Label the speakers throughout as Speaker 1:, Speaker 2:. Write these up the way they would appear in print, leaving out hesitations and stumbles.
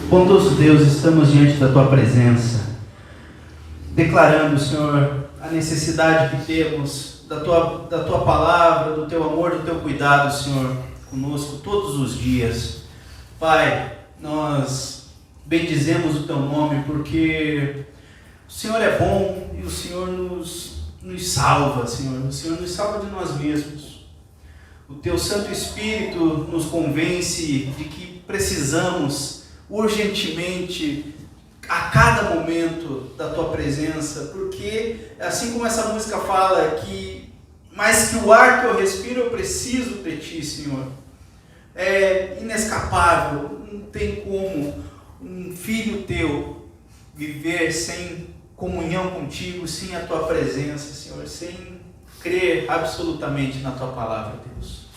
Speaker 1: Bondoso Deus, estamos diante da Tua presença, declarando, Senhor, a necessidade que temos da Tua palavra, do Teu amor, do Teu cuidado, Senhor, conosco todos os dias. Pai, nós bendizemos o Teu nome porque o Senhor é bom e o Senhor nos salva, Senhor. O Senhor nos salva de nós mesmos. O Teu Santo Espírito nos convence de que precisamos urgentemente, a cada momento da Tua presença, porque assim como essa música fala que mais que o ar que eu respiro, eu preciso de Ti, Senhor. É inescapável, não tem como um filho Teu viver sem comunhão contigo, sem a Tua presença, Senhor, sem crer absolutamente na Tua palavra, Deus.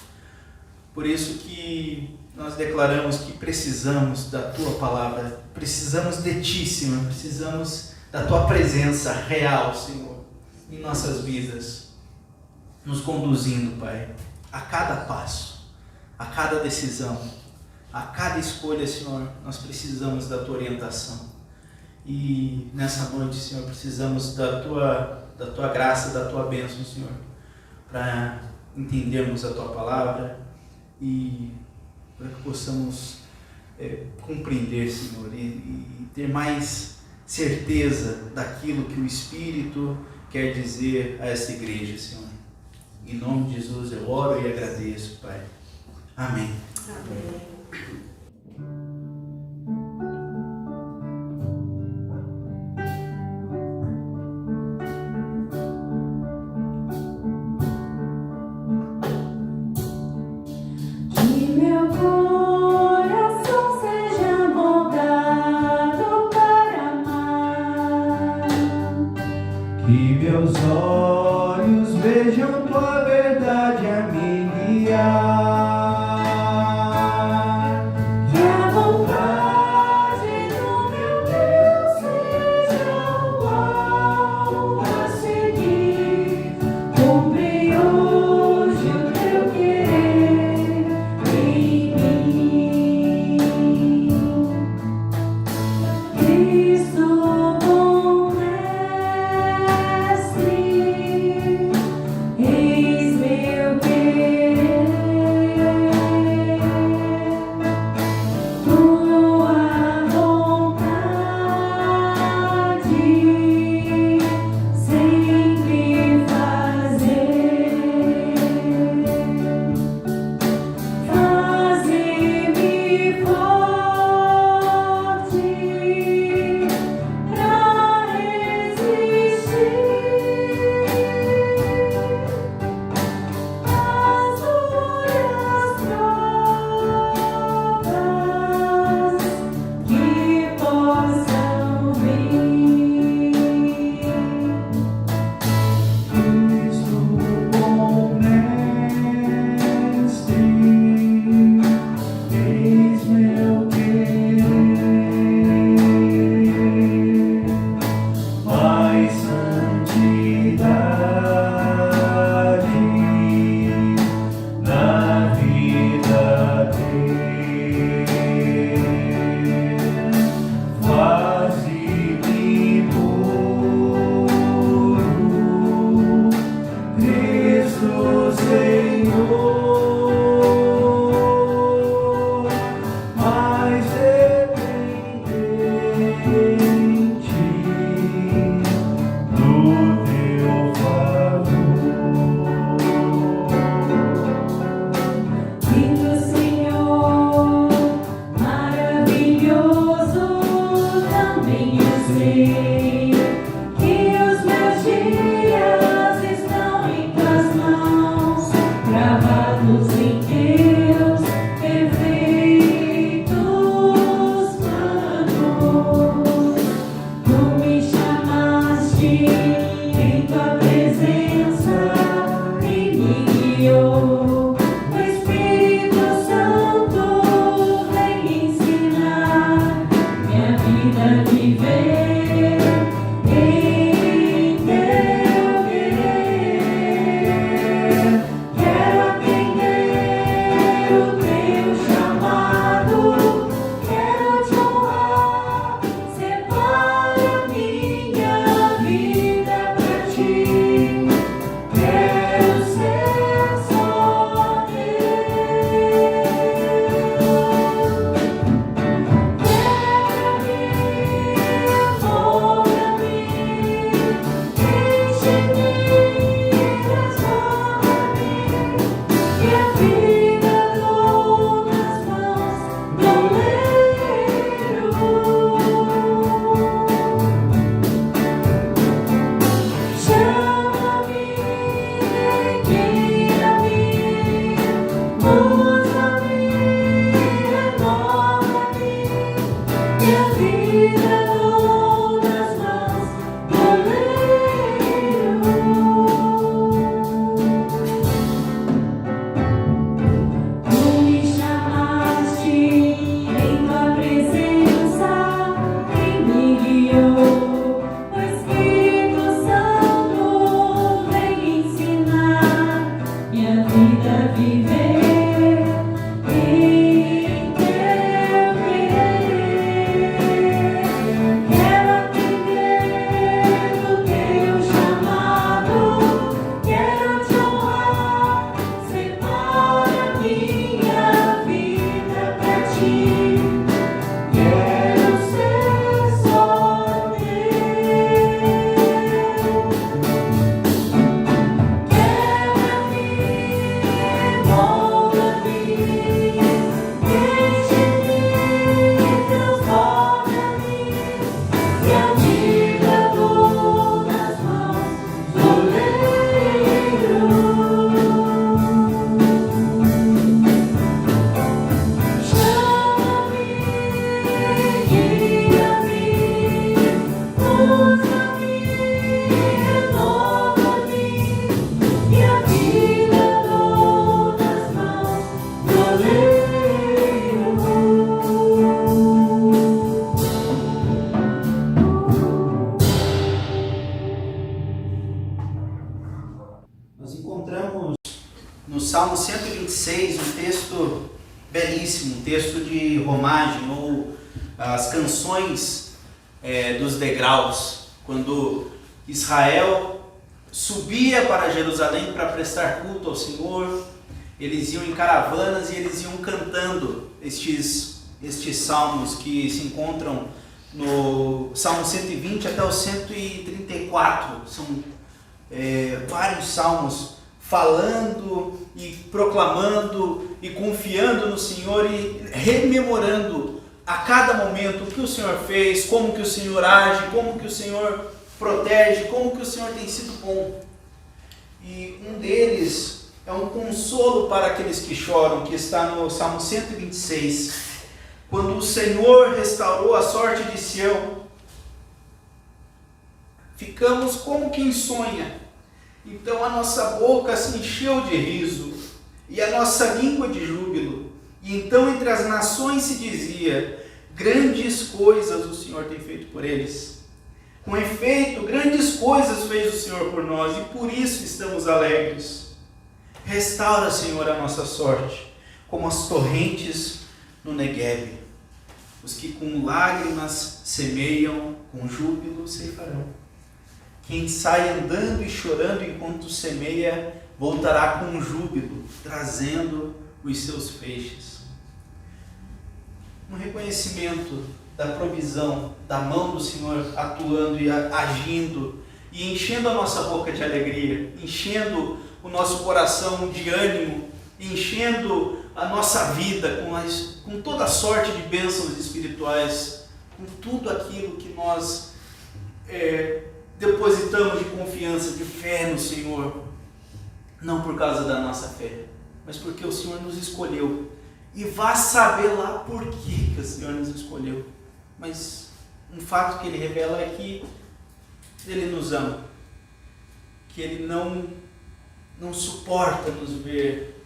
Speaker 1: Por isso que nós declaramos que precisamos da Tua palavra, precisamos de Ti, Senhor, precisamos da Tua presença real, Senhor, em nossas vidas, nos conduzindo, Pai, a cada passo, a cada decisão, a cada escolha, Senhor, nós precisamos da Tua orientação. E nessa noite, Senhor, precisamos da Tua graça, da Tua bênção, Senhor, para entendermos a Tua palavra e para que possamos compreender, Senhor, e ter mais certeza daquilo que o Espírito quer dizer a essa igreja, Senhor. Em nome de Jesus eu oro e agradeço, Pai. Amém.
Speaker 2: Amém.
Speaker 3: Que meus olhos vejam Tua verdade a me guiar.
Speaker 2: Que a vontade do meu Deus seja igual a seguir. Cumpre hoje o Teu querer em mim. Cristo
Speaker 1: Salmo 126, um texto belíssimo, um texto de romagem, ou as canções dos degraus, quando Israel subia para Jerusalém para prestar culto ao Senhor. Eles iam em caravanas e eles iam cantando estes salmos que se encontram no Salmo 120 até o 134. São vários salmos falando e proclamando e confiando no Senhor e rememorando a cada momento o que o Senhor fez, como que o Senhor age, como que o Senhor protege, como que o Senhor tem sido bom. E um deles é um consolo para aqueles que choram, que está no Salmo 126. Quando o Senhor restaurou a sorte de Sião, ficamos como quem sonha. Então a nossa boca se encheu de riso e a nossa língua de júbilo. E então entre as nações se dizia: grandes coisas o Senhor tem feito por eles. Com efeito, grandes coisas fez o Senhor por nós e por isso estamos alegres. Restaura, Senhor, a nossa sorte, como as torrentes no Neguebe. Os que com lágrimas semeiam, com júbilo ceifarão. Quem sai andando e chorando enquanto semeia, voltará com júbilo, trazendo os seus feixes. Um reconhecimento da provisão, da mão do Senhor atuando e agindo, e enchendo a nossa boca de alegria, enchendo o nosso coração de ânimo, enchendo a nossa vida com toda sorte de bênçãos espirituais, com tudo aquilo que nós depositamos de confiança, de fé no Senhor, não por causa da nossa fé, mas porque o Senhor nos escolheu. E vá saber lá por que o Senhor nos escolheu. Mas um fato que Ele revela é que Ele nos ama, que Ele não suporta nos ver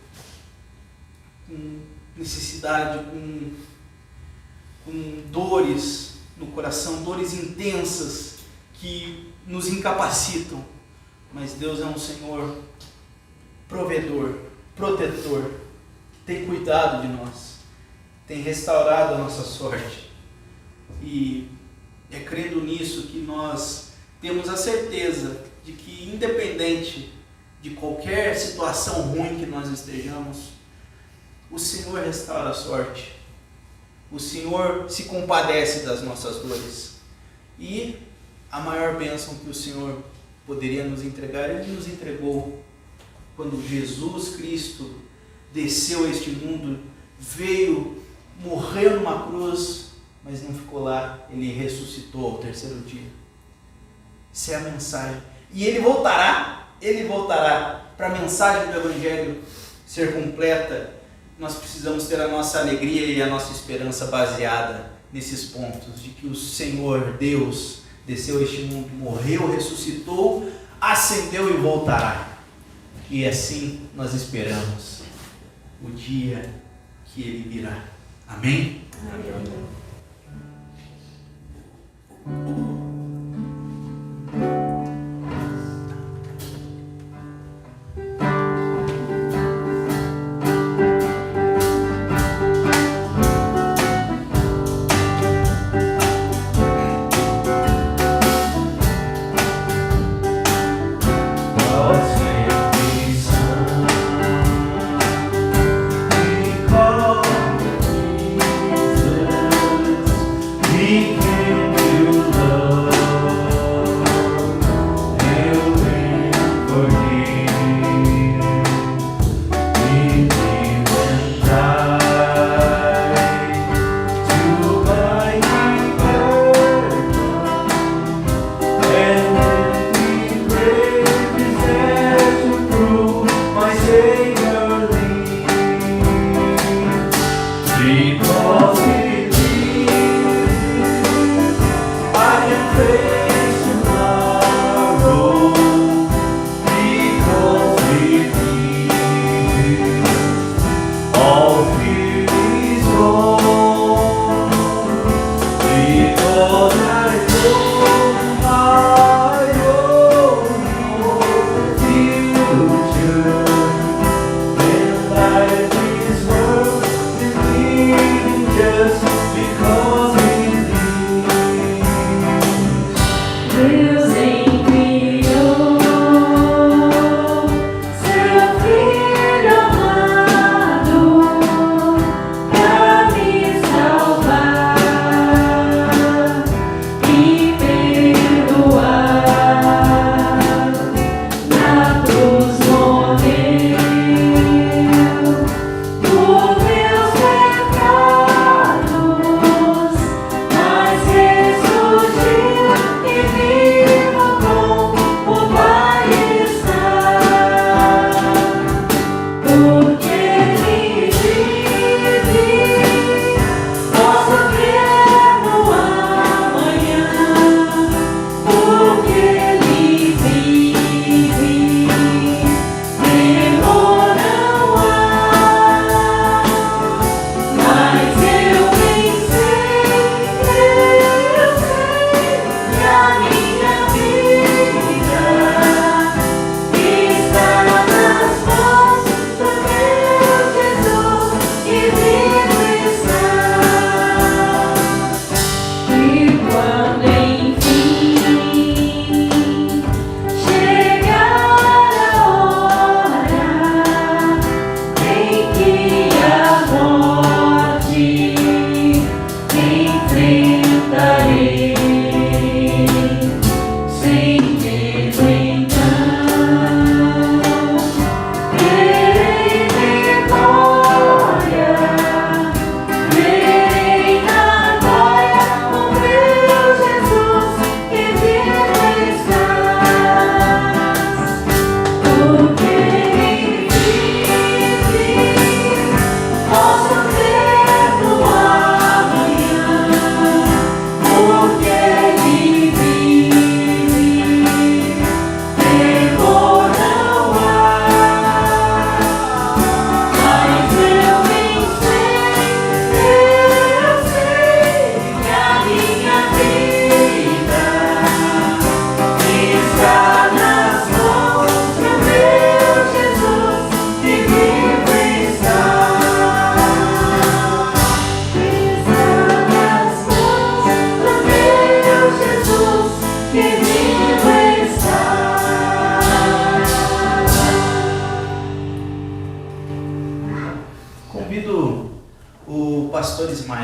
Speaker 1: com necessidade, com dores, no coração, dores intensas que nos incapacitam. Mas Deus é um Senhor provedor, protetor, que tem cuidado de nós, tem restaurado a nossa sorte. E é crendo nisso que nós temos a certeza de que, independente de qualquer situação ruim que nós estejamos, o Senhor restaura a sorte. O Senhor se compadece das nossas dores. E a maior bênção que o Senhor poderia nos entregar, Ele nos entregou quando Jesus Cristo desceu a este mundo, veio, morreu numa cruz, mas não ficou lá, Ele ressuscitou ao terceiro dia. Essa é a mensagem. E Ele voltará para a mensagem do Evangelho ser completa. Nós precisamos ter a nossa alegria e a nossa esperança baseada nesses pontos, de que o Senhor, Deus, desceu a este mundo, morreu, ressuscitou, ascendeu e voltará. E assim nós esperamos o dia que Ele virá. Amém?
Speaker 2: Amém.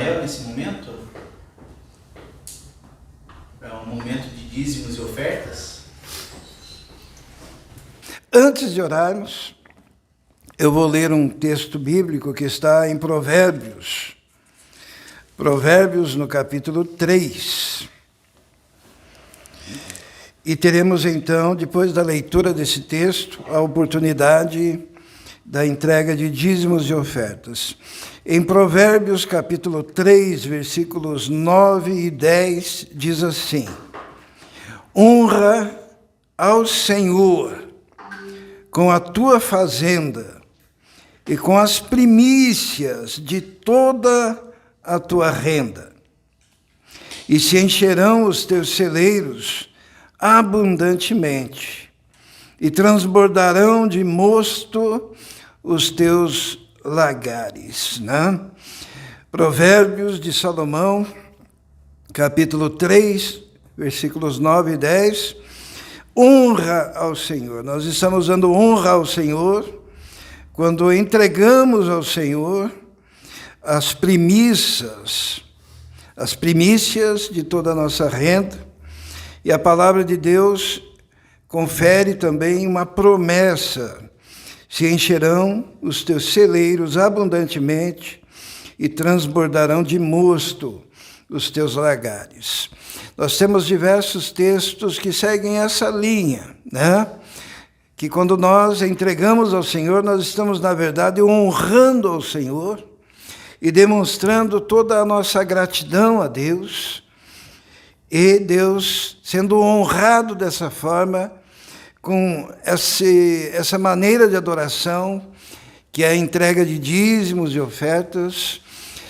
Speaker 1: Israel nesse momento? É um momento de dízimos e ofertas?
Speaker 4: Antes de orarmos, eu vou ler um texto bíblico que está em Provérbios. Provérbios no capítulo 3. E teremos então, depois da leitura desse texto, a oportunidade da entrega de dízimos e ofertas. Em Provérbios capítulo 3, versículos 9 e 10, diz assim: honra ao Senhor com a tua fazenda e com as primícias de toda a tua renda, e se encherão os teus celeiros abundantemente, e transbordarão de mosto os teus lagares. Né? Provérbios de Salomão, capítulo 3, versículos 9 e 10, honra ao Senhor. Nós estamos dando honra ao Senhor quando entregamos ao Senhor as primícias de toda a nossa renda, e a palavra de Deus confere também uma promessa: se encherão os teus celeiros abundantemente e transbordarão de mosto os teus lagares. Nós temos diversos textos que seguem essa linha, né? Que quando nós entregamos ao Senhor, nós estamos, na verdade, honrando ao Senhor e demonstrando toda a nossa gratidão a Deus, e Deus sendo honrado dessa forma, com essa maneira de adoração, que é a entrega de dízimos e ofertas.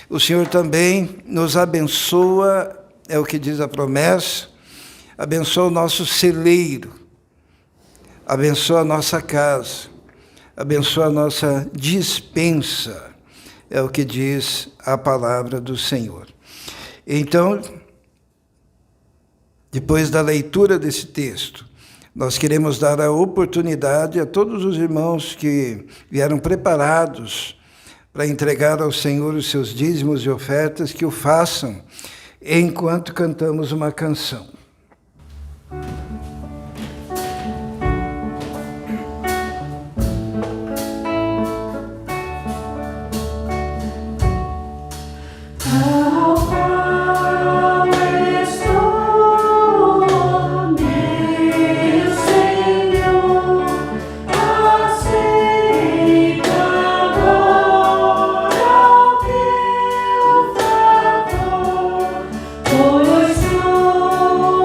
Speaker 4: O Senhor também nos abençoa, é o que diz a promessa, abençoa o nosso celeiro, abençoa a nossa casa, abençoa a nossa despensa, é o que diz a palavra do Senhor. Então, depois da leitura desse texto, nós queremos dar a oportunidade a todos os irmãos que vieram preparados para entregar ao Senhor os seus dízimos e ofertas, que o façam enquanto cantamos uma canção.
Speaker 2: Pois tu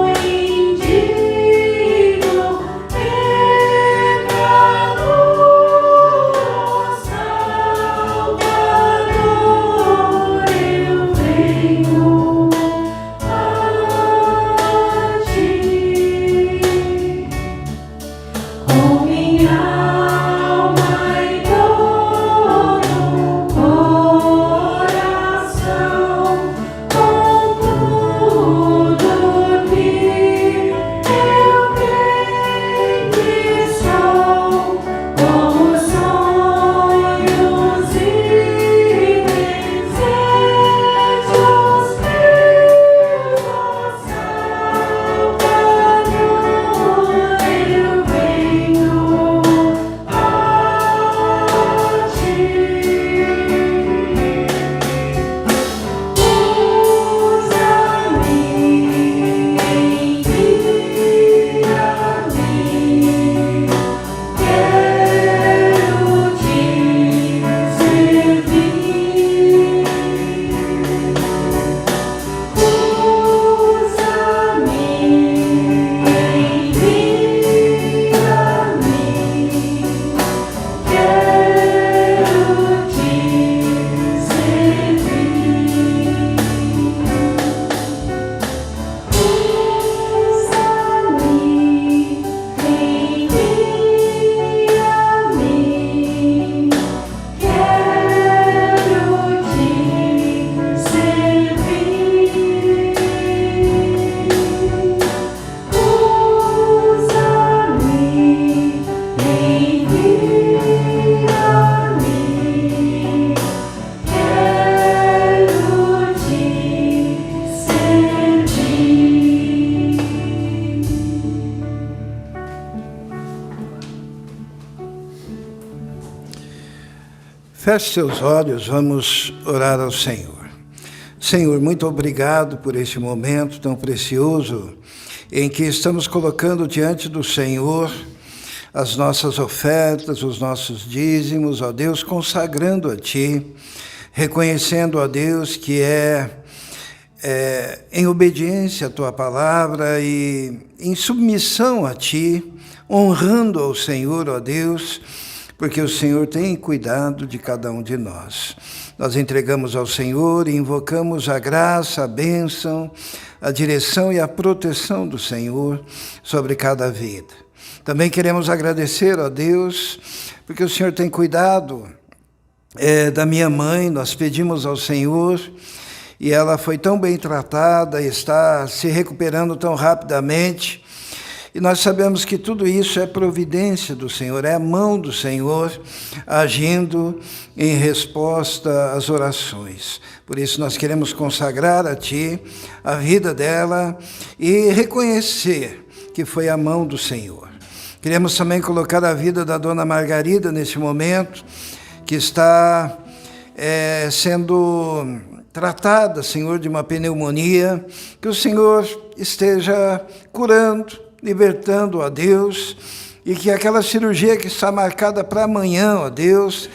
Speaker 4: Feche seus olhos, vamos orar ao Senhor. Senhor, muito obrigado por este momento tão precioso em que estamos colocando diante do Senhor as nossas ofertas, os nossos dízimos, ó Deus, consagrando a Ti, reconhecendo, ó Deus, que em obediência à Tua palavra e em submissão a Ti, honrando ao Senhor, ó Deus, porque o Senhor tem cuidado de cada um de nós. Nós entregamos ao Senhor e invocamos a graça, a bênção, a direção e a proteção do Senhor sobre cada vida. Também queremos agradecer a Deus, porque o Senhor tem cuidado da minha mãe. Nós pedimos ao Senhor e ela foi tão bem tratada, está se recuperando tão rapidamente. E nós sabemos que tudo isso é providência do Senhor, é a mão do Senhor agindo em resposta às orações. Por isso nós queremos consagrar a Ti a vida dela e reconhecer que foi a mão do Senhor. Queremos também colocar a vida da dona Margarida nesse momento, que está sendo tratada, Senhor, de uma pneumonia, que o Senhor esteja curando, libertando, ó Deus, e que aquela cirurgia que está marcada para amanhã, ó Deus,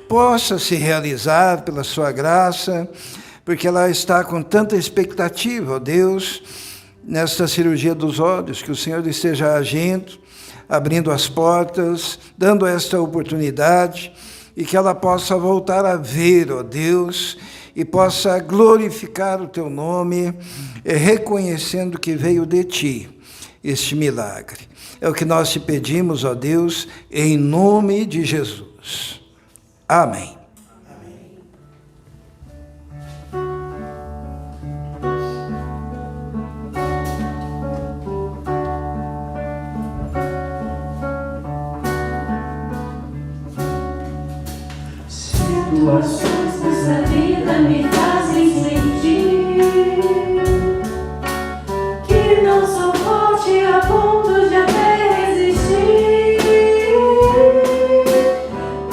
Speaker 4: possa se realizar pela sua graça, porque ela está com tanta expectativa, ó Deus, nesta cirurgia dos olhos, que o Senhor esteja agindo, abrindo as portas, dando esta oportunidade, e que ela possa voltar a ver, ó Deus, e possa glorificar o Teu nome, reconhecendo que veio de Ti este milagre. É o que nós te pedimos, ó Deus, em nome de Jesus. Amém.
Speaker 2: Situações dessa vida me fazem sentir que não sou forte a ponto de até resistir.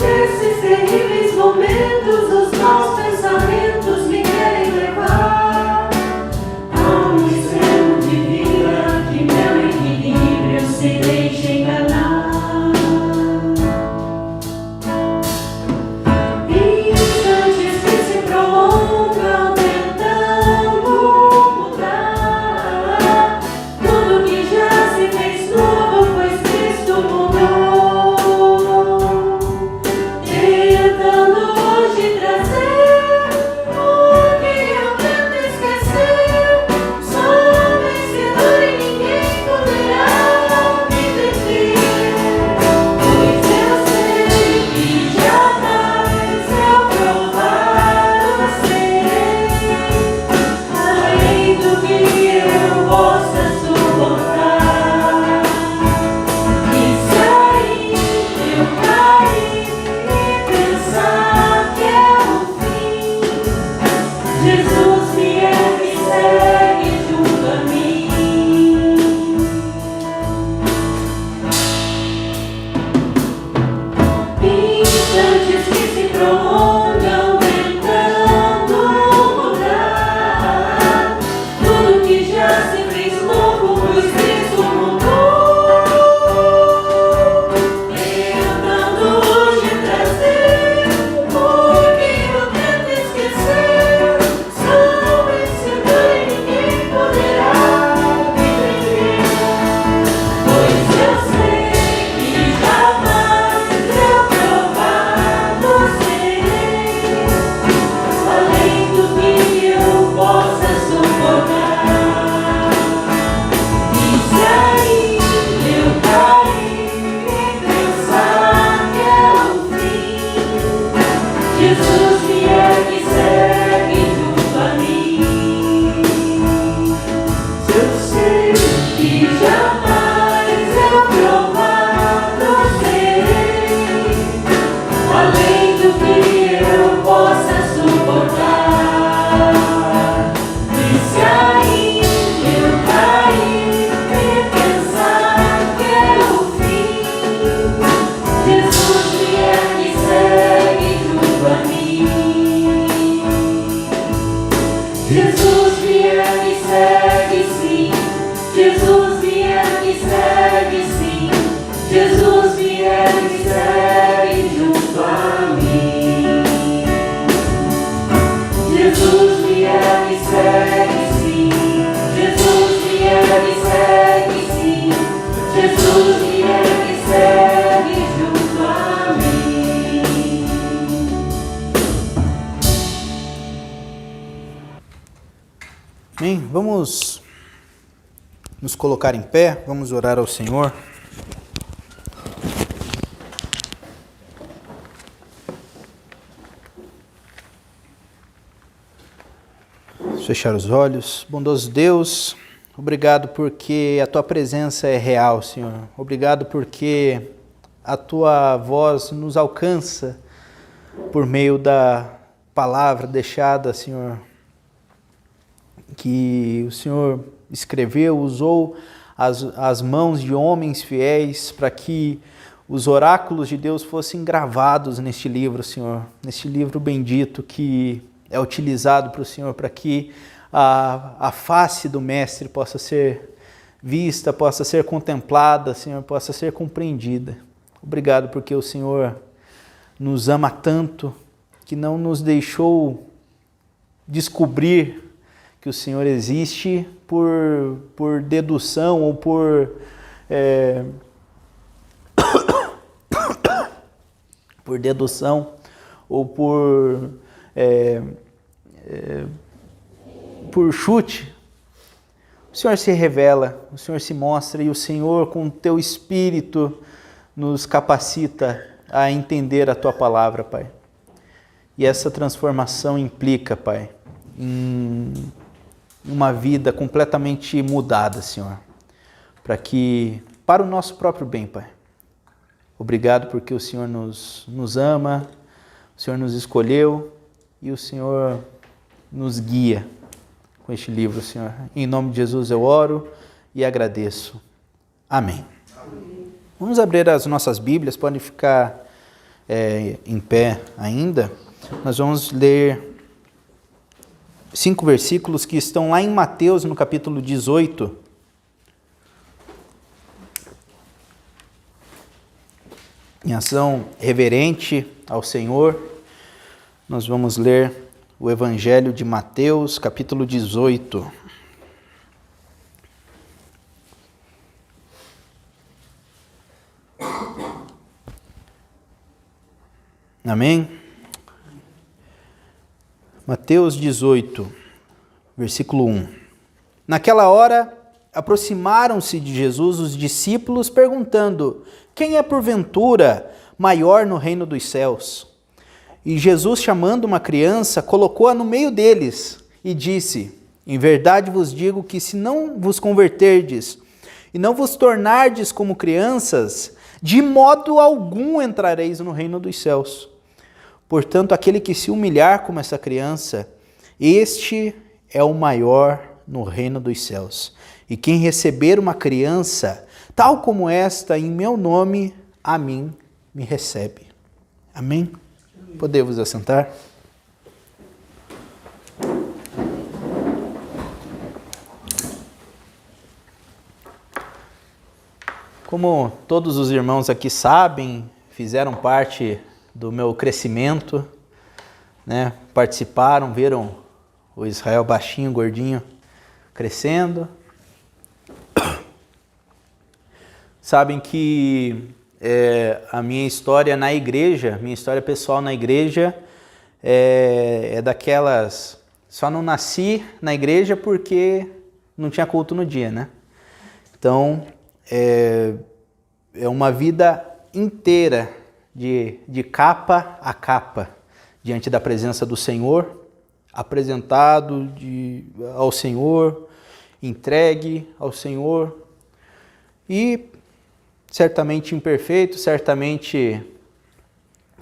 Speaker 2: Nesses terríveis momentos, os maus pensamentos me querem levar a um extremo de vida que meu equilíbrio se deixa enganar. Se Jesus me segue sim, Jesus me segue junto a mim. Jesus me segue sim, Jesus me segue sim, Jesus me segue junto a mim.
Speaker 1: Amém? Vamos nos colocar em pé, vamos orar ao Senhor. Fechar os olhos. Bondoso Deus, obrigado porque a Tua presença é real, Senhor. Obrigado porque a Tua voz nos alcança por meio da palavra deixada, Senhor, que o Senhor escreveu, usou as mãos de homens fiéis para que os oráculos de Deus fossem gravados neste livro, Senhor, neste livro bendito que é utilizado para o Senhor, para que a face do Mestre possa ser vista, possa ser contemplada, Senhor, possa ser compreendida. Obrigado porque o Senhor nos ama tanto que não nos deixou descobrir que o Senhor existe por dedução ou por dedução ou por chute. O Senhor se revela, o Senhor se mostra e o Senhor com o Teu Espírito nos capacita a entender a Tua palavra, Pai. E essa transformação implica, Pai, em uma vida completamente mudada, Senhor, para o nosso próprio bem, Pai. Obrigado porque o Senhor nos ama, o Senhor nos escolheu e o Senhor nos guia com este livro, Senhor. Em nome de Jesus eu oro e agradeço. Amém. Amém. Vamos abrir as nossas Bíblias, podem ficar em pé ainda. Nós vamos ler 5 versículos que estão lá em Mateus, no capítulo 18. Em ação reverente ao Senhor, nós vamos ler o Evangelho de Mateus, capítulo 18. Amém? Mateus 18, versículo 1. Naquela hora, aproximaram-se de Jesus os discípulos, perguntando: quem é porventura maior no reino dos céus? E Jesus, chamando uma criança, colocou-a no meio deles e disse: em verdade vos digo que se não vos converterdes e não vos tornardes como crianças, de modo algum entrareis no reino dos céus. Portanto, aquele que se humilhar como essa criança, este é o maior no reino dos céus. E quem receber uma criança, tal como esta, em meu nome, a mim me recebe. Amém? Podemos assentar? Como todos os irmãos aqui sabem, fizeram parte do meu crescimento, né? Participaram, viram o Israel baixinho, gordinho, crescendo. Sabem que a minha história na igreja, minha história pessoal na igreja é daquelas... Só não nasci na igreja porque não tinha culto no dia, né? Então, é uma vida inteira de capa a capa, diante da presença do Senhor, apresentado ao Senhor, entregue ao Senhor, e certamente imperfeito, certamente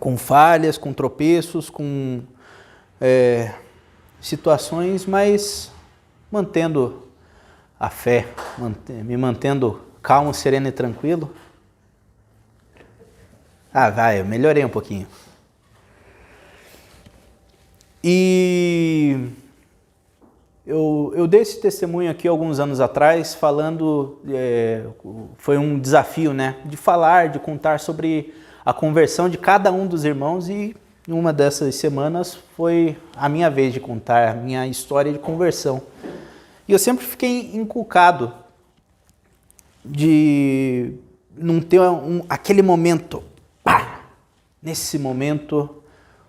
Speaker 1: com falhas, com tropeços, com situações, mas mantendo a fé, me mantendo calmo, sereno e tranquilo. Eu melhorei um pouquinho. Eu dei esse testemunho aqui alguns anos atrás, falando, foi um desafio, né, de falar, de contar sobre a conversão de cada um dos irmãos, e uma dessas semanas foi a minha vez de contar a minha história de conversão. E eu sempre fiquei inculcado de não ter aquele momento, pá! Nesse momento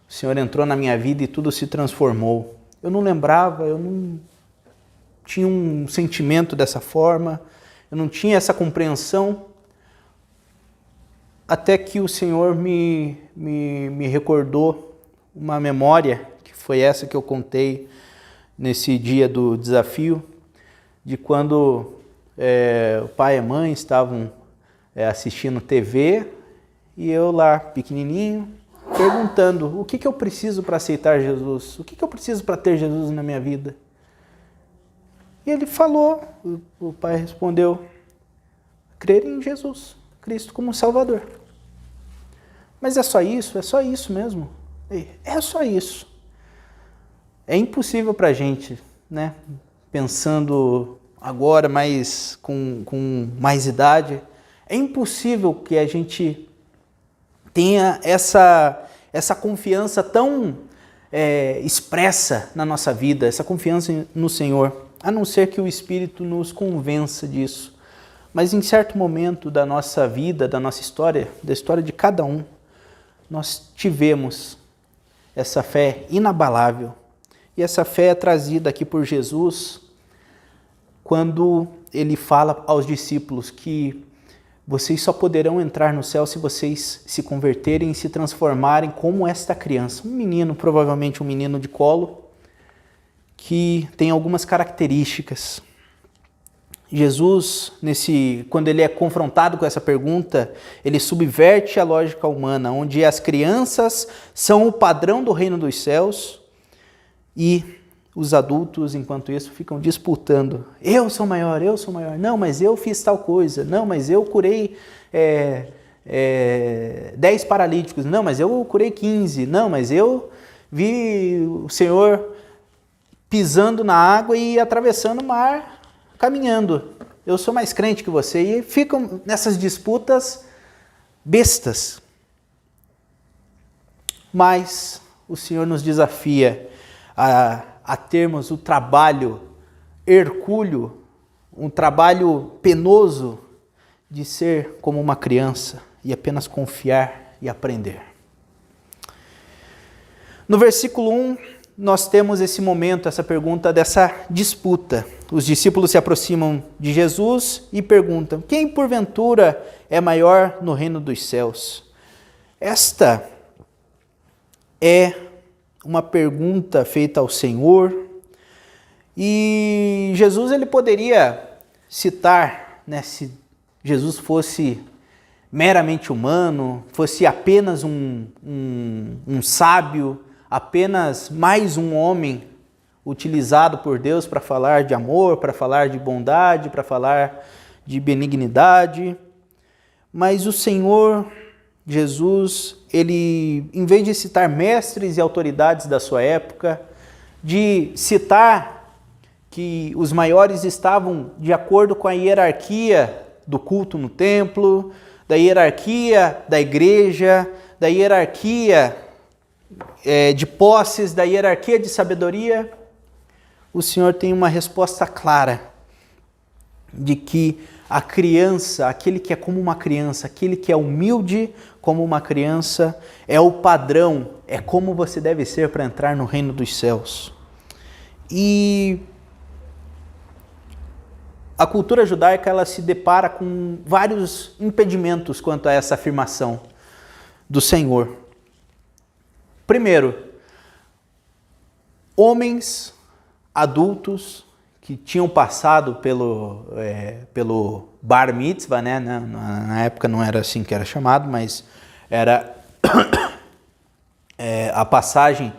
Speaker 1: o Senhor entrou na minha vida e tudo se transformou. Eu não lembrava, eu não tinha um sentimento dessa forma, eu não tinha essa compreensão, até que o Senhor me recordou uma memória, que foi essa que eu contei nesse dia do desafio, de quando o pai e a mãe estavam assistindo TV, e eu lá, pequenininho, perguntando: o que eu preciso para aceitar Jesus? O que eu preciso para ter Jesus na minha vida? E ele falou, o pai respondeu: crer em Jesus, Cristo como Salvador. Mas é só isso? É só isso mesmo? É só isso. É impossível para a gente, né? Pensando agora, mais com mais idade, é impossível que a gente tenha essa confiança tão expressa na nossa vida, essa confiança no Senhor, a não ser que o Espírito nos convença disso. Mas em certo momento da nossa vida, da nossa história, da história de cada um, nós tivemos essa fé inabalável. E essa fé é trazida aqui por Jesus quando ele fala aos discípulos que vocês só poderão entrar no céu se vocês se converterem e se transformarem como esta criança. Um menino, provavelmente um menino de colo, que tem algumas características. Jesus, quando ele é confrontado com essa pergunta, ele subverte a lógica humana, onde as crianças são o padrão do reino dos céus e os adultos, enquanto isso, ficam disputando. Eu sou maior, eu sou maior. Não, mas eu fiz tal coisa. Não, mas eu curei 10 paralíticos. Não, mas eu curei 15. Não, mas eu vi o Senhor pisando na água e atravessando o mar, caminhando. Eu sou mais crente que você. E ficam nessas disputas bestas. Mas o Senhor nos desafia a termos o trabalho hercúleo, um trabalho penoso de ser como uma criança e apenas confiar e aprender. No versículo 1, nós temos esse momento, essa pergunta dessa disputa. Os discípulos se aproximam de Jesus e perguntam: quem porventura é maior no reino dos céus? Esta é uma pergunta feita ao Senhor, e Jesus ele poderia citar, né, se Jesus fosse meramente humano, fosse apenas um sábio, apenas mais um homem utilizado por Deus para falar de amor, para falar de bondade, para falar de benignidade, mas o Senhor Jesus, ele, em vez de citar mestres e autoridades da sua época, de citar que os maiores estavam de acordo com a hierarquia do culto no templo, da hierarquia da igreja, da hierarquia de posses, da hierarquia de sabedoria, o Senhor tem uma resposta clara de que a criança, aquele que é como uma criança, aquele que é humilde como uma criança, é o padrão, é como você deve ser para entrar no reino dos céus. E a cultura judaica, ela se depara com vários impedimentos quanto a essa afirmação do Senhor. Primeiro, homens adultos que tinham passado pelo bar mitzvah, né? Na época não era assim que era chamado, mas era a passagem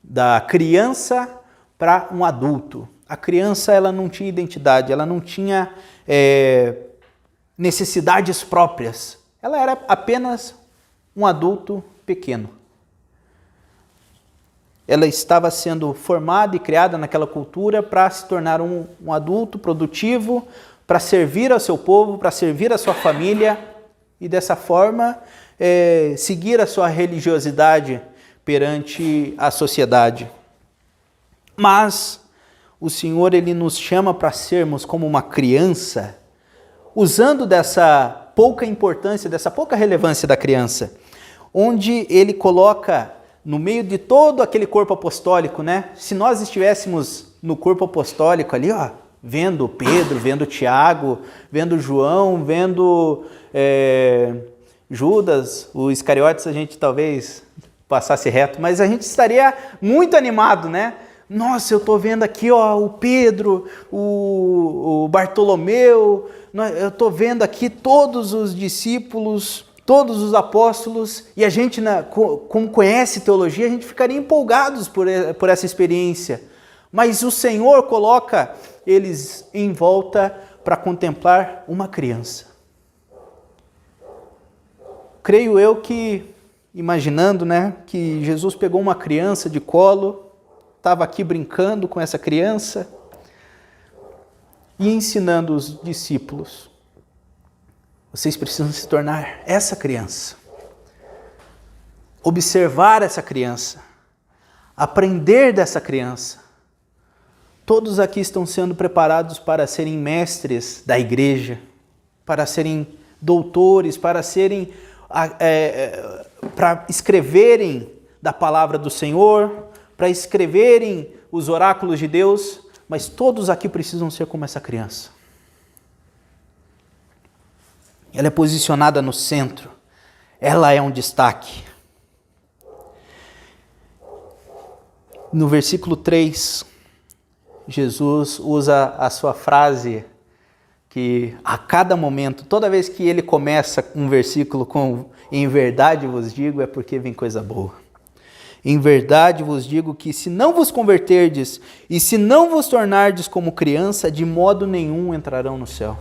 Speaker 1: da criança para um adulto. A criança, ela não tinha identidade, ela não tinha necessidades próprias. Ela era apenas um adulto pequeno. ela estava sendo formada e criada naquela cultura para se tornar um adulto produtivo, para servir ao seu povo, para servir a sua família e dessa forma seguir a sua religiosidade perante a sociedade. Mas o Senhor, Ele nos chama para sermos como uma criança, usando dessa pouca importância, dessa pouca relevância da criança, onde Ele coloca no meio de todo aquele corpo apostólico, né? Se nós estivéssemos no corpo apostólico ali, ó, vendo Pedro, vendo Tiago, vendo João, vendo Judas, o Iscariotes, a gente talvez passasse reto, mas a gente estaria muito animado, né? Nossa, eu estou vendo aqui, ó, o Pedro, o Bartolomeu, eu estou vendo aqui todos os discípulos, todos os apóstolos, e a gente, como conhece teologia, a gente ficaria empolgados por essa experiência. Mas o Senhor coloca eles em volta para contemplar uma criança. Creio eu que, imaginando, né, que Jesus pegou uma criança de colo, estava aqui brincando com essa criança e ensinando os discípulos. Vocês precisam se tornar essa criança. Observar essa criança. Aprender dessa criança. Todos aqui estão sendo preparados para serem mestres da igreja, para serem doutores, para serem, para escreverem da palavra do Senhor, para escreverem os oráculos de Deus, mas todos aqui precisam ser como essa criança. Ela é posicionada no centro, ela é um destaque. No versículo 3, Jesus usa a sua frase que a cada momento, toda vez que ele começa um versículo com "em verdade vos digo", é porque vem coisa boa. Em verdade vos digo que se não vos converterdes e se não vos tornardes como criança, de modo nenhum entrarão no céu.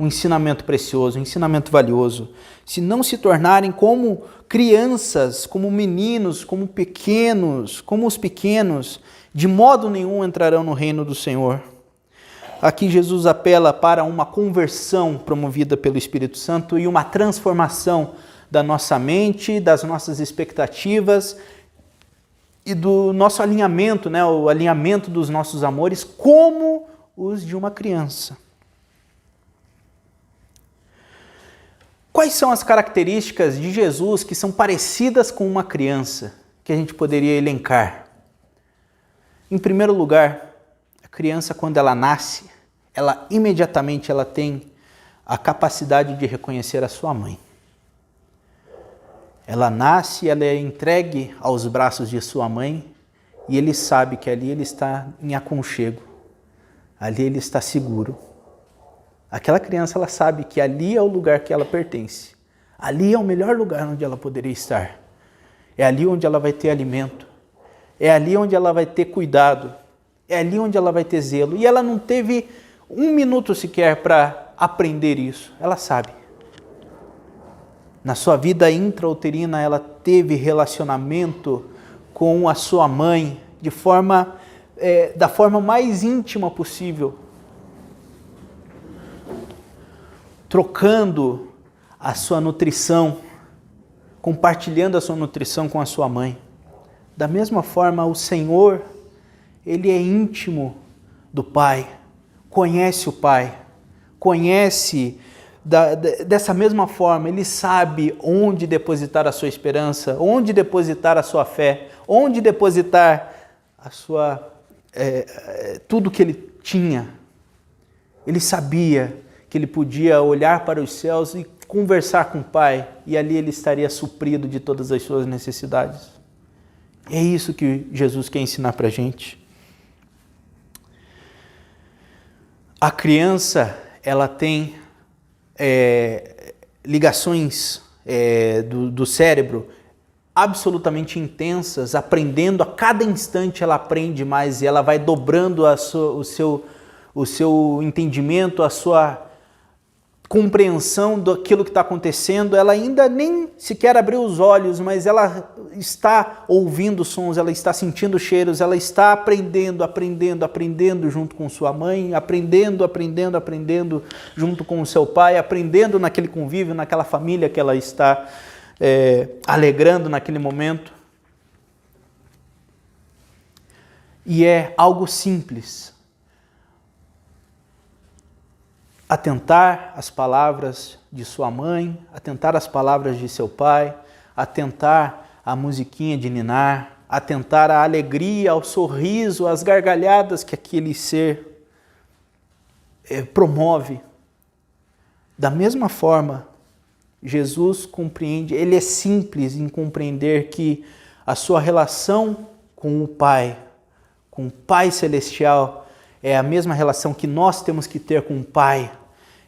Speaker 1: Um ensinamento precioso, um ensinamento valioso. Se não se tornarem como crianças, como meninos, como pequenos, como os pequenos, de modo nenhum entrarão no reino do Senhor. Aqui Jesus apela para uma conversão promovida pelo Espírito Santo e uma transformação da nossa mente, das nossas expectativas e do nosso alinhamento, né? O alinhamento dos nossos amores como os de uma criança. Quais são as características de Jesus que são parecidas com uma criança, que a gente poderia elencar? Em primeiro lugar, a criança, quando ela nasce, ela imediatamente tem a capacidade de reconhecer a sua mãe. Ela nasce, ela é entregue aos braços de sua mãe e ele sabe que ali ele está em aconchego, ali ele está seguro. Aquela criança, ela sabe que ali é o lugar que ela pertence. Ali é o melhor lugar onde ela poderia estar. É ali onde ela vai ter alimento. É ali onde ela vai ter cuidado. É ali onde ela vai ter zelo. E ela não teve um minuto sequer para aprender isso. Ela sabe. Na sua vida intrauterina, ela teve relacionamento com a sua mãe da forma mais íntima possível. Trocando a sua nutrição, compartilhando a sua nutrição com a sua mãe. Da mesma forma, o Senhor, Ele é íntimo do Pai, conhece o Pai, conhece dessa mesma forma, Ele sabe onde depositar a sua esperança, onde depositar a sua fé, onde depositar a sua tudo que Ele tinha. Ele sabia que ele podia olhar para os céus e conversar com o Pai, e ali ele estaria suprido de todas as suas necessidades. É isso que Jesus quer ensinar para a gente. A criança, ela tem ligações do cérebro absolutamente intensas, aprendendo a cada instante, ela aprende mais e ela vai dobrando o seu entendimento, a sua compreensão daquilo que está acontecendo, ela ainda nem sequer abriu os olhos, mas ela está ouvindo sons, ela está sentindo cheiros, ela está aprendendo junto com sua mãe, aprendendo junto com o seu pai, aprendendo naquele convívio, naquela família que ela está alegrando naquele momento. E é algo simples. Atentar às palavras de sua mãe, atentar às palavras de seu pai, atentar à musiquinha de ninar, atentar à alegria, ao sorriso, às gargalhadas que aquele ser promove. Da mesma forma, Jesus compreende, ele é simples em compreender que a sua relação com o Pai Celestial, é a mesma relação que nós temos que ter com o Pai.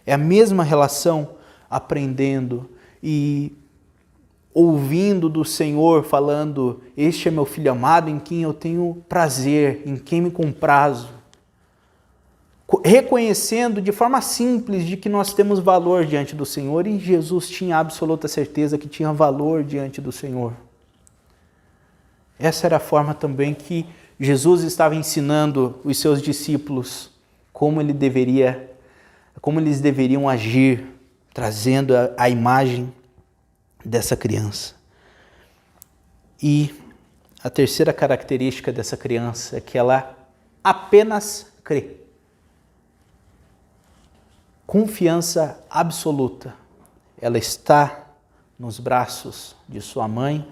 Speaker 1: É a mesma relação aprendendo e ouvindo do Senhor falando: este é meu filho amado em quem eu tenho prazer, em quem me comprazo. Reconhecendo de forma simples de que nós temos valor diante do Senhor, e Jesus tinha absoluta certeza que tinha valor diante do Senhor. Essa era a forma também que Jesus estava ensinando os seus discípulos como eles deveriam agir, trazendo a imagem dessa criança. E a terceira característica dessa criança é que ela apenas crê. Confiança absoluta. Ela está nos braços de sua mãe,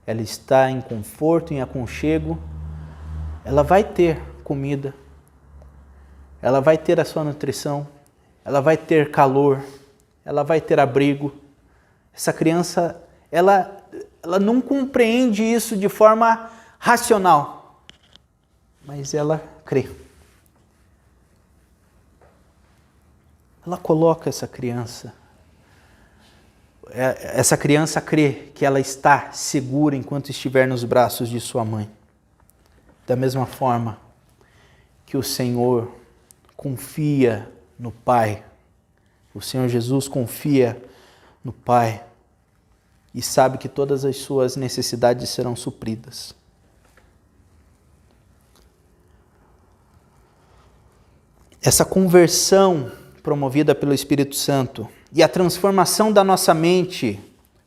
Speaker 1: ela está em conforto, em aconchego, ela vai ter comida, ela vai ter a sua nutrição, ela vai ter calor, ela vai ter abrigo. Essa criança, ela não compreende isso de forma racional, mas ela crê. Ela coloca essa criança crê que ela está segura enquanto estiver nos braços de sua mãe. Da mesma forma que o Senhor confia no Pai, o Senhor Jesus confia no Pai e sabe que todas as suas necessidades serão supridas. Essa conversão promovida pelo Espírito Santo e a transformação da nossa mente,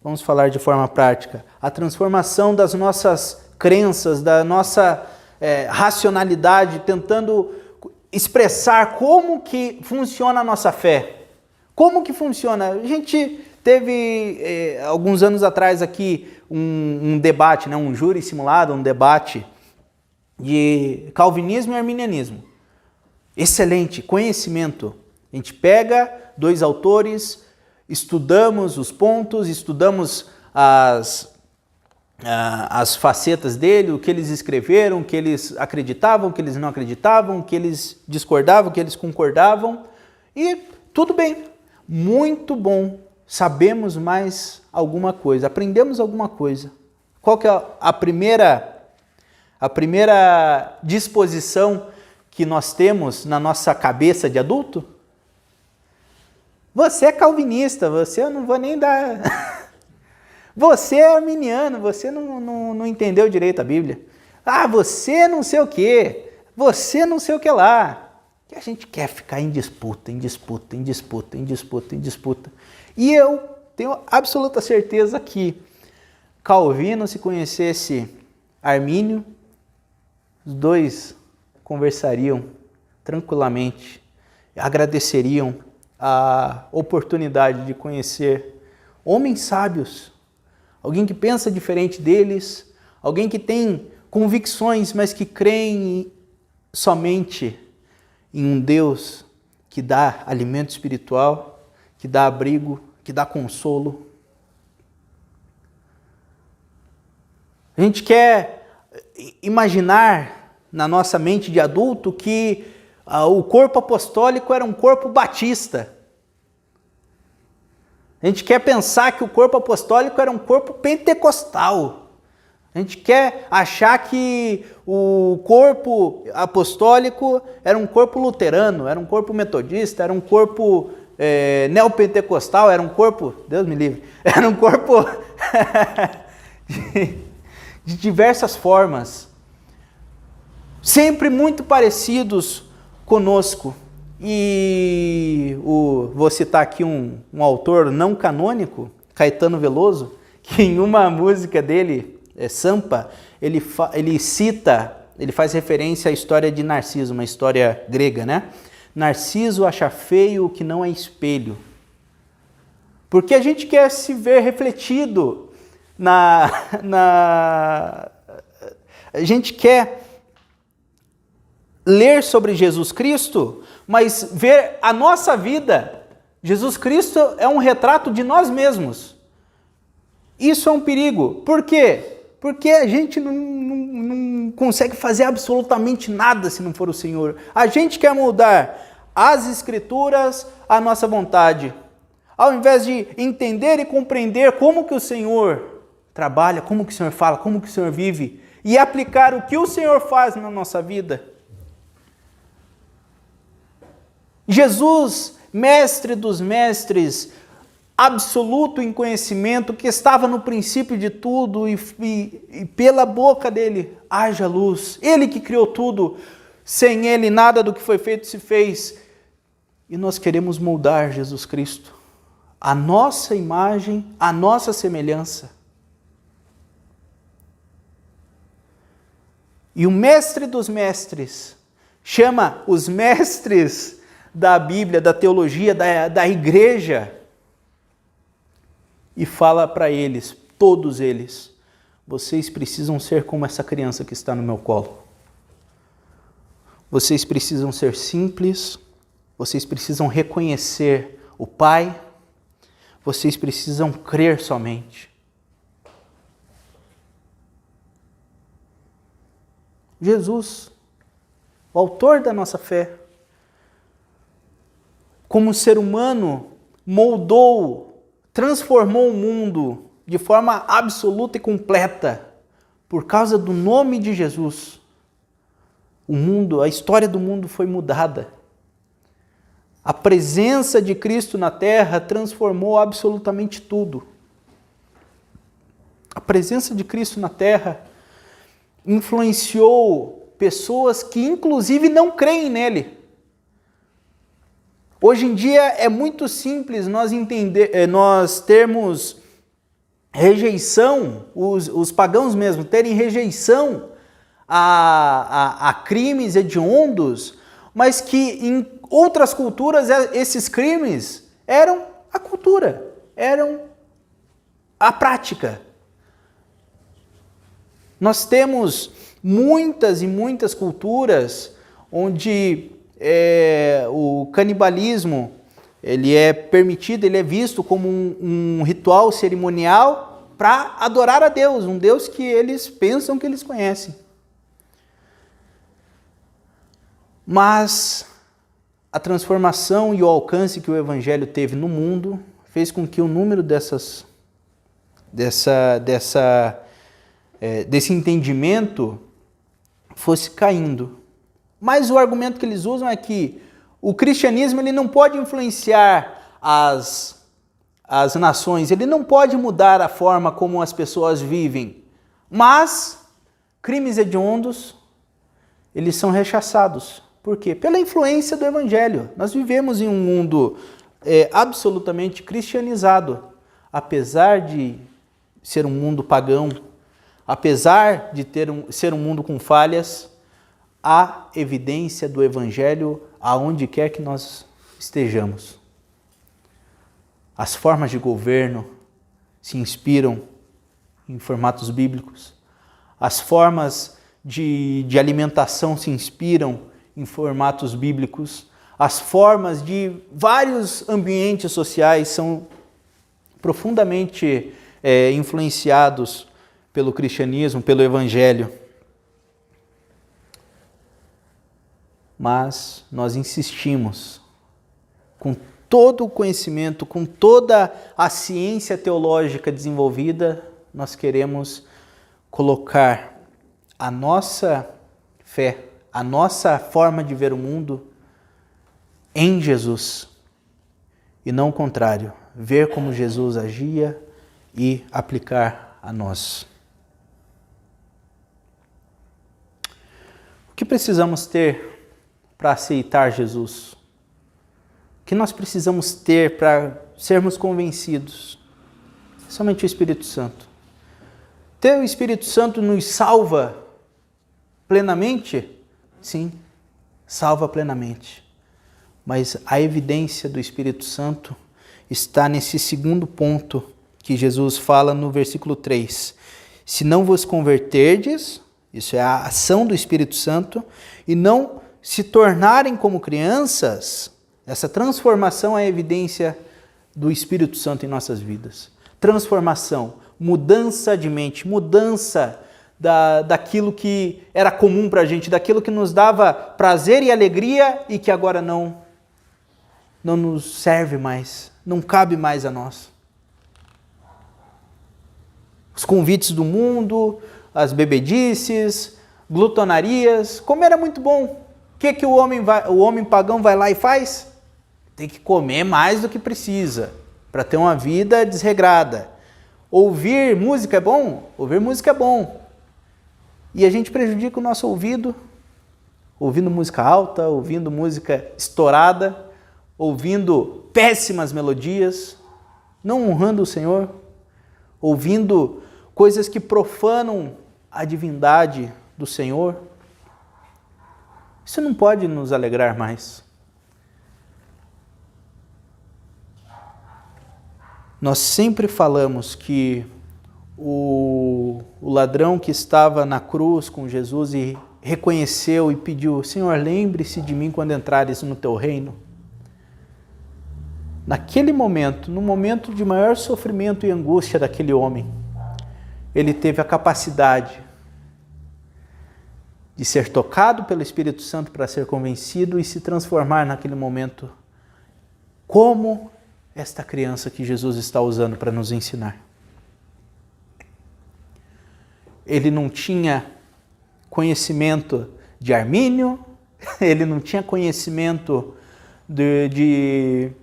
Speaker 1: vamos falar de forma prática, a transformação das nossas crenças, da nossa racionalidade, tentando expressar como que funciona a nossa fé. Como que funciona? A gente teve, alguns anos atrás aqui, um debate, né, um júri simulado, um debate de calvinismo e arminianismo. Excelente, conhecimento. A gente pega dois autores, estudamos os pontos, estudamos as facetas dele, o que eles escreveram, o que eles acreditavam, o que eles não acreditavam, o que eles discordavam, o que eles concordavam, e tudo bem, muito bom, sabemos mais alguma coisa, aprendemos alguma coisa. Qual que é a primeira disposição que nós temos na nossa cabeça de adulto? Você é calvinista, você eu não vou nem dar... Você é arminiano, você não entendeu direito a Bíblia. Ah, você não sei o quê, você não sei o que lá. E a gente quer ficar em disputa. E eu tenho absoluta certeza que Calvino, se conhecesse Armínio, os dois conversariam tranquilamente, agradeceriam a oportunidade de conhecer homens sábios, alguém que pensa diferente deles, alguém que tem convicções, mas que creem somente em um Deus que dá alimento espiritual, que dá abrigo, que dá consolo. A gente quer imaginar na nossa mente de adulto que o corpo apostólico era um corpo batista. A gente quer pensar que o corpo apostólico era um corpo pentecostal. A gente quer achar que o corpo apostólico era um corpo luterano, era um corpo metodista, era um corpo neopentecostal, era um corpo, Deus me livre, era um corpo de diversas formas, sempre muito parecidos conosco. E vou citar aqui um autor não canônico, Caetano Veloso, que em uma música dele, Sampa, ele faz referência à história de Narciso, uma história grega, né? Narciso acha feio o que não é espelho. Porque a gente quer se ver refletido a gente quer ler sobre Jesus Cristo, mas ver a nossa vida. Jesus Cristo é um retrato de nós mesmos. Isso é um perigo. Por quê? Porque a gente não consegue fazer absolutamente nada se não for o Senhor. A gente quer mudar as Escrituras à nossa vontade. Ao invés de entender e compreender como que o Senhor trabalha, como que o Senhor fala, como que o Senhor vive, e aplicar o que o Senhor faz na nossa vida. Jesus, mestre dos mestres, absoluto em conhecimento, que estava no princípio de tudo e pela boca dele haja luz. Ele que criou tudo, sem ele nada do que foi feito se fez. E nós queremos moldar Jesus Cristo, a nossa imagem, a nossa semelhança. E o mestre dos mestres chama os mestres da Bíblia, da teologia, da igreja, e fala para eles, todos eles, vocês precisam ser como essa criança que está no meu colo. Vocês precisam ser simples, vocês precisam reconhecer o Pai, vocês precisam crer somente. Jesus, o autor da nossa fé, como ser humano, moldou, transformou o mundo de forma absoluta e completa por causa do nome de Jesus. O mundo, a história do mundo foi mudada. A presença de Cristo na terra transformou absolutamente tudo. A presença de Cristo na terra influenciou pessoas que inclusive não creem nele. Hoje em dia é muito simples nós termos rejeição, os pagãos mesmo terem rejeição a crimes hediondos, mas que em outras culturas esses crimes eram a cultura, eram a prática. Nós temos muitas e muitas culturas onde o canibalismo ele é permitido, ele é visto como um ritual cerimonial para adorar a Deus, um Deus que eles pensam que eles conhecem. Mas a transformação e o alcance que o Evangelho teve no mundo fez com que o número desse entendimento fosse caindo. Mas o argumento que eles usam é que o cristianismo ele não pode influenciar as nações, ele não pode mudar a forma como as pessoas vivem, mas crimes hediondos, eles são rechaçados. Por quê? Pela influência do Evangelho. Nós vivemos em um mundo absolutamente cristianizado, apesar de ser um mundo pagão, apesar de ser um mundo com falhas, há evidência do Evangelho aonde quer que nós estejamos. As formas de governo se inspiram em formatos bíblicos. As formas de alimentação se inspiram em formatos bíblicos. As formas de vários ambientes sociais são profundamente influenciados pelo cristianismo, pelo Evangelho. Mas nós insistimos, com todo o conhecimento, com toda a ciência teológica desenvolvida, nós queremos colocar a nossa fé, a nossa forma de ver o mundo em Jesus. e não o contrário, ver como Jesus agia e aplicar a nós. O que precisamos ter para aceitar Jesus? O que nós precisamos ter para sermos convencidos? Somente o Espírito Santo. Ter o Espírito Santo nos salva plenamente? Sim, salva plenamente. Mas a evidência do Espírito Santo está nesse segundo ponto que Jesus fala no versículo 3. Se não vos converterdes, isso é a ação do Espírito Santo, e não se tornarem como crianças, essa transformação é a evidência do Espírito Santo em nossas vidas. Transformação, mudança de mente, mudança daquilo que era comum para a gente, daquilo que nos dava prazer e alegria e que agora não nos serve mais, não cabe mais a nós. Os convites do mundo, as bebedices, glutonarias, como era muito bom. O que o homem pagão vai lá e faz? Tem que comer mais do que precisa, para ter uma vida desregrada. Ouvir música é bom? Ouvir música é bom. E a gente prejudica o nosso ouvido, ouvindo música alta, ouvindo música estourada, ouvindo péssimas melodias, não honrando o Senhor, ouvindo coisas que profanam a divindade do Senhor. Isso não pode nos alegrar mais. Nós sempre falamos que o ladrão que estava na cruz com Jesus e reconheceu e pediu: Senhor, lembre-se de mim quando entrares no teu reino. Naquele momento, no momento de maior sofrimento e angústia daquele homem, ele teve a capacidade de ser tocado pelo Espírito Santo para ser convencido e se transformar naquele momento como esta criança que Jesus está usando para nos ensinar. Ele não tinha conhecimento de Armínio, ele não tinha conhecimento de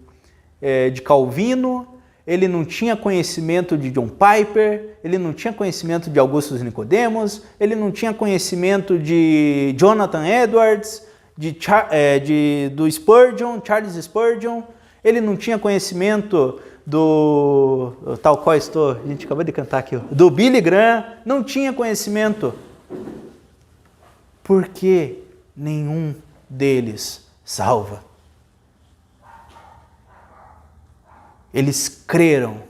Speaker 1: Calvino, ele não tinha conhecimento de John Piper, ele não tinha conhecimento de Augustus Nicodemos, ele não tinha conhecimento de Jonathan Edwards, do Spurgeon, Charles Spurgeon, ele não tinha conhecimento do tal qual a gente acabou de cantar aqui, do Billy Graham, não tinha conhecimento, porque nenhum deles salva. Eles creram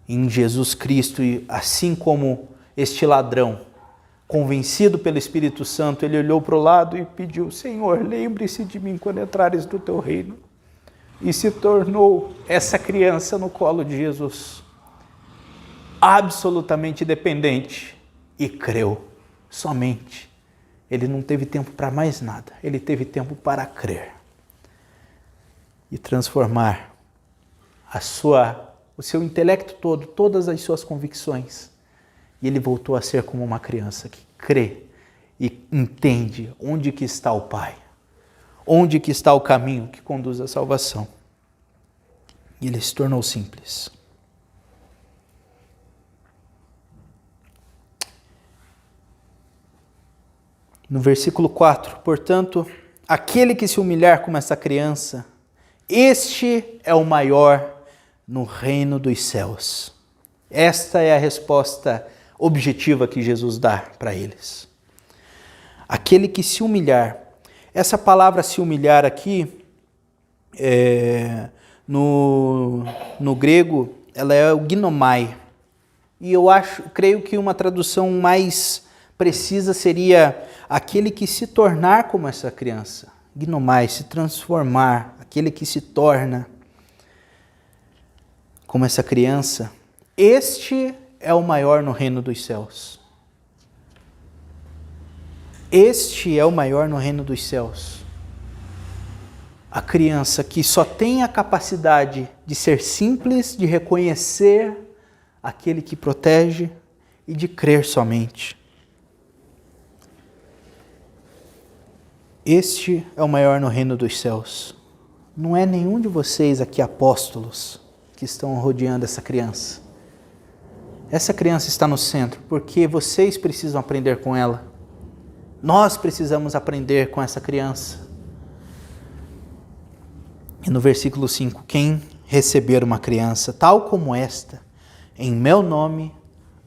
Speaker 1: em Jesus Cristo e assim como este ladrão, convencido pelo Espírito Santo, ele olhou para o lado e pediu: Senhor, lembre-se de mim quando entrares no teu reino. E se tornou essa criança no colo de Jesus, absolutamente dependente, e creu somente. Ele não teve tempo para mais nada, ele teve tempo para crer e transformar o seu intelecto todo, todas as suas convicções. E ele voltou a ser como uma criança que crê e entende onde que está o Pai, onde que está o caminho que conduz à salvação. E ele se tornou simples. No versículo 4, portanto, aquele que se humilhar como essa criança, este é o maior no reino dos céus. Esta é a resposta objetiva que Jesus dá para eles. Aquele que se humilhar. Essa palavra se humilhar aqui, no grego, ela é o ginomai. E creio que uma tradução mais precisa seria aquele que se tornar como essa criança. Ginomai, se transformar, aquele que se torna como essa criança. Este é o maior no reino dos céus. Este é o maior no reino dos céus. A criança que só tem a capacidade de ser simples, de reconhecer aquele que protege e de crer somente. Este é o maior no reino dos céus. não é nenhum de vocês aqui apóstolos que estão rodeando essa criança. Essa criança está no centro porque vocês precisam aprender com ela. Nós precisamos aprender com essa criança. E no versículo 5, quem receber uma criança tal como esta, em meu nome,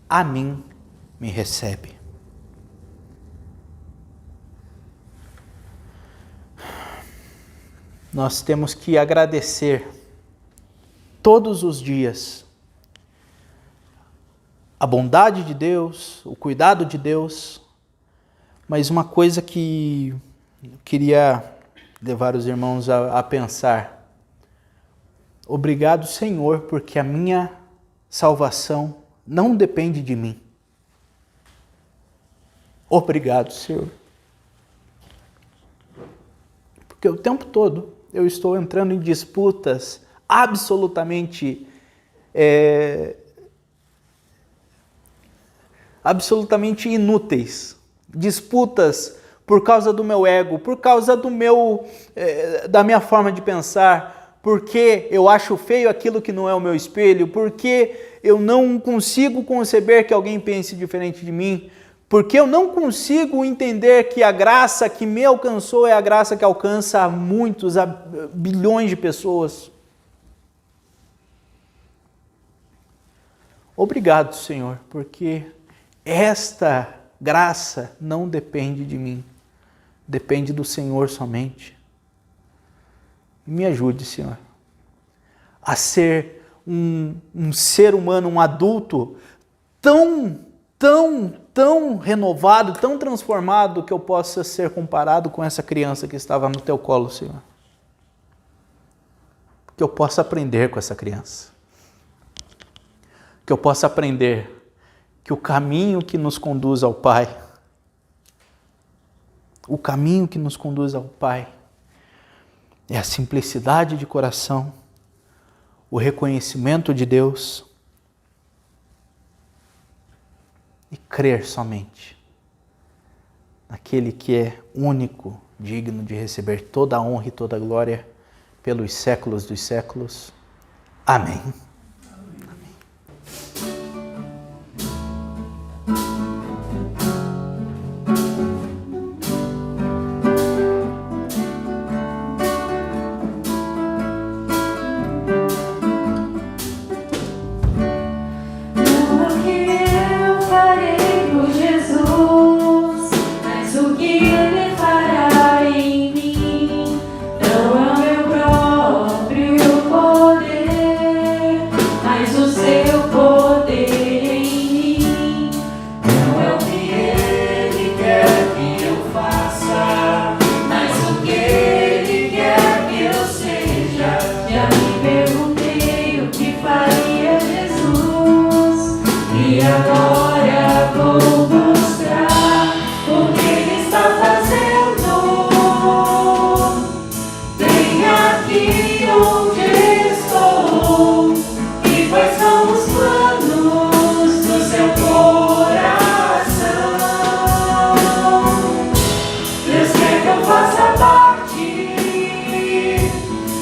Speaker 1: a mim me recebe. Nós temos que agradecer todos os dias a bondade de Deus, o cuidado de Deus, mas uma coisa que eu queria levar os irmãos a pensar. Obrigado, Senhor, porque a minha salvação não depende de mim. Obrigado, Senhor. Porque o tempo todo eu estou entrando em disputas absolutamente inúteis. Disputas por causa do meu ego, por causa da minha forma de pensar, porque eu acho feio aquilo que não é o meu espelho, porque eu não consigo conceber que alguém pense diferente de mim, porque eu não consigo entender que a graça que me alcançou é a graça que alcança a muitos, a bilhões de pessoas. Obrigado, Senhor, porque esta graça não depende de mim, depende do Senhor somente. Me ajude, Senhor, a ser um ser humano, um adulto tão renovado, tão transformado, que eu possa ser comparado com essa criança que estava no teu colo, Senhor. Que eu possa aprender com essa criança. Que eu possa aprender que o caminho que nos conduz ao Pai, é a simplicidade de coração, o reconhecimento de Deus e crer somente naquele que é único, digno de receber toda a honra e toda a glória pelos séculos dos séculos. Amém.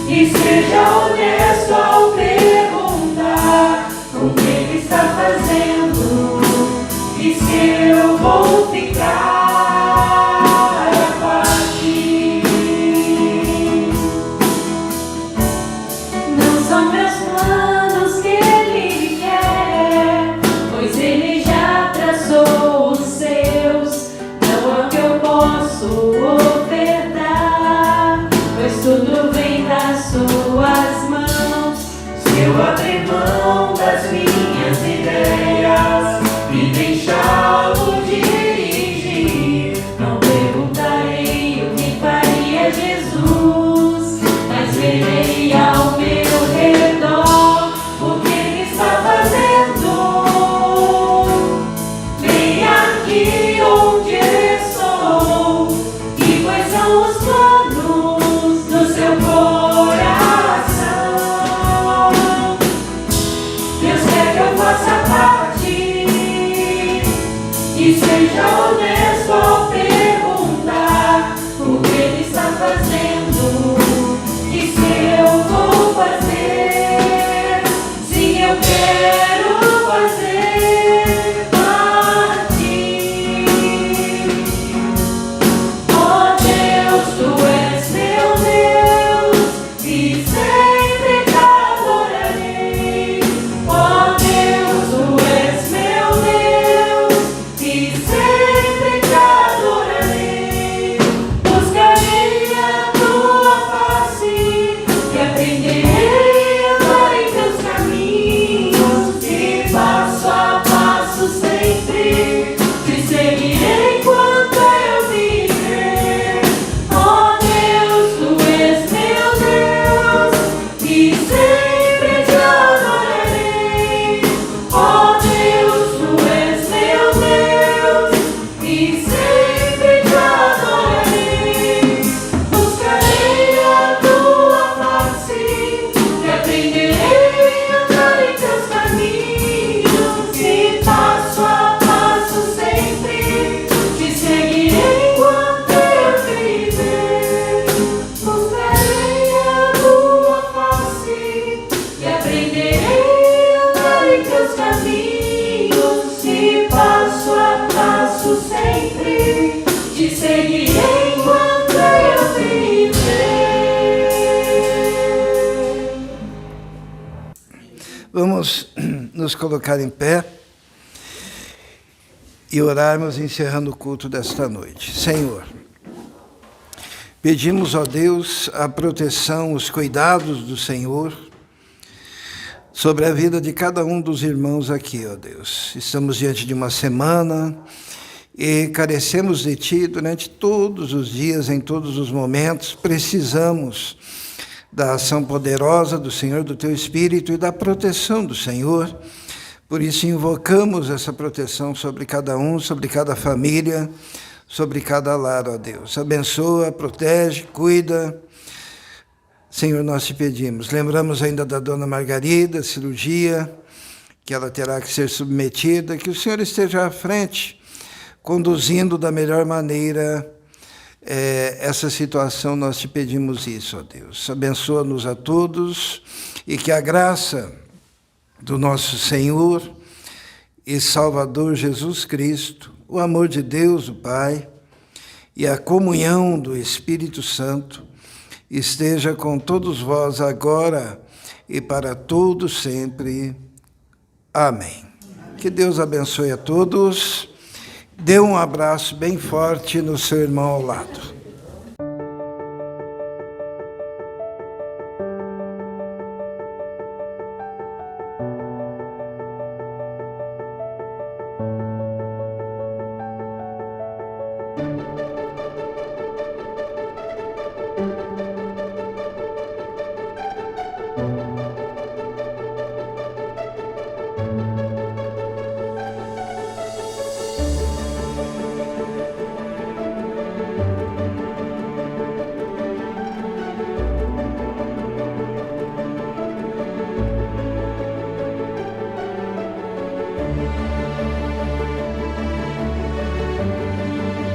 Speaker 2: E seja honesto ao perguntar o que ele está fazendo e se eu vou ficar a partir. Não são meus planos que ele quer, pois ele já traçou os seus. Não é o que eu posso ofertar, pois tudo vem das suas mãos. Se eu abrir mão das minhas ideias e deixá-lo dirigir, não perguntarei o que faria Jesus, mas verei ao meu redor o que ele está fazendo. Bem aqui onde estou,
Speaker 4: Vamos nos colocar em pé e orarmos encerrando o culto desta noite. Senhor, pedimos, ó Deus, a proteção, os cuidados do Senhor sobre a vida de cada um dos irmãos aqui, ó Deus. Estamos diante de uma semana e carecemos de Ti durante todos os dias, em todos os momentos. Precisamos da ação poderosa do Senhor, do Teu Espírito e da proteção do Senhor. Por isso invocamos essa proteção sobre cada um, sobre cada família, sobre cada lar, ó Deus. Abençoa, protege, cuida. Senhor, nós te pedimos. Lembramos ainda da dona Margarida, cirurgia, que ela terá que ser submetida, que o Senhor esteja à frente, conduzindo da melhor maneira essa situação. Nós te pedimos isso, ó Deus. Abençoa-nos a todos e que a graça do nosso Senhor e Salvador Jesus Cristo, o amor de Deus, o Pai, e a comunhão do Espírito Santo esteja com todos vós agora e para todos sempre. Amém. Que Deus abençoe a todos. Dê um abraço bem forte no seu irmão ao lado.